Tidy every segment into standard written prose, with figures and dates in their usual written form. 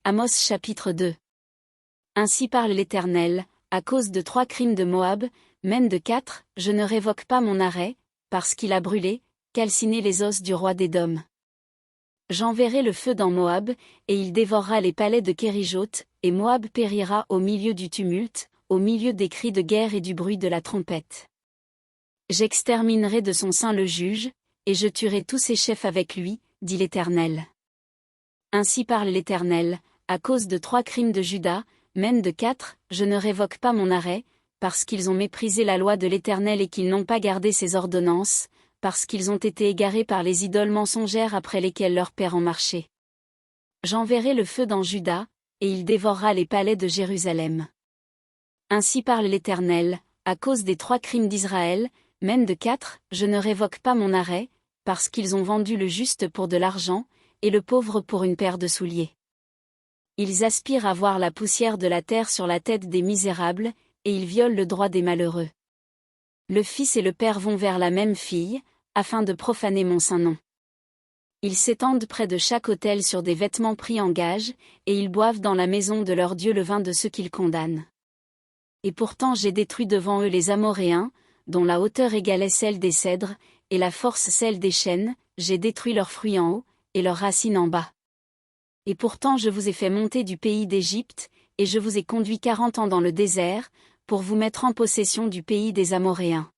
Amos chapitre 2. Ainsi parle l'Éternel, à cause de 3 crimes de Moab, même de 4, je ne révoque pas mon arrêt, parce qu'il a brûlé, calciné les os du roi d'Édom. J'enverrai le feu dans Moab, et il dévorera les palais de Kérijot, et Moab périra au milieu du tumulte, au milieu des cris de guerre et du bruit de la trompette. J'exterminerai de son sein le juge, et je tuerai tous ses chefs avec lui, dit l'Éternel. Ainsi parle l'Éternel, à cause de 3 crimes de Juda, même de 4, je ne révoque pas mon arrêt, parce qu'ils ont méprisé la loi de l'Éternel et qu'ils n'ont pas gardé ses ordonnances, parce qu'ils ont été égarés par les idoles mensongères après lesquelles leurs pères ont marché. J'enverrai le feu dans Juda, et il dévorera les palais de Jérusalem. Ainsi parle l'Éternel, à cause des 3 crimes d'Israël, même de 4, je ne révoque pas mon arrêt, parce qu'ils ont vendu le juste pour de l'argent, et le pauvre pour une paire de souliers. Ils aspirent à voir la poussière de la terre sur la tête des misérables, et ils violent le droit des malheureux. Le fils et le père vont vers la même fille, afin de profaner mon saint nom. Ils s'étendent près de chaque autel sur des vêtements pris en gage, et ils boivent dans la maison de leur Dieu le vin de ceux qu'ils condamnent. Et pourtant j'ai détruit devant eux les Amoréens, dont la hauteur égalait celle des cèdres, et la force celle des chênes, j'ai détruit leurs fruits en haut, et leurs racines en bas. Et pourtant je vous ai fait monter du pays d'Égypte, et je vous ai conduit 40 ans dans le désert, pour vous mettre en possession du pays des Amoréens.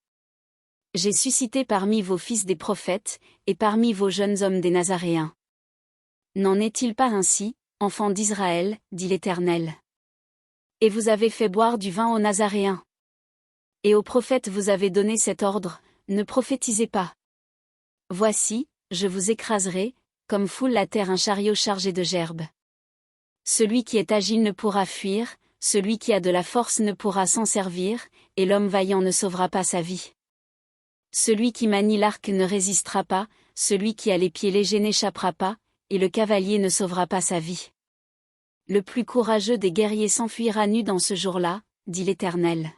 J'ai suscité parmi vos fils des prophètes, et parmi vos jeunes hommes des Nazaréens. N'en est-il pas ainsi, enfants d'Israël, dit l'Éternel? Et vous avez fait boire du vin aux Nazaréens. Et aux prophètes vous avez donné cet ordre, ne prophétisez pas. Voici, je vous écraserai, comme foule la terre un chariot chargé de gerbes. Celui qui est agile ne pourra fuir, celui qui a de la force ne pourra s'en servir, et l'homme vaillant ne sauvera pas sa vie. Celui qui manie l'arc ne résistera pas, celui qui a les pieds légers n'échappera pas, et le cavalier ne sauvera pas sa vie. Le plus courageux des guerriers s'enfuira nu dans ce jour-là, dit l'Éternel.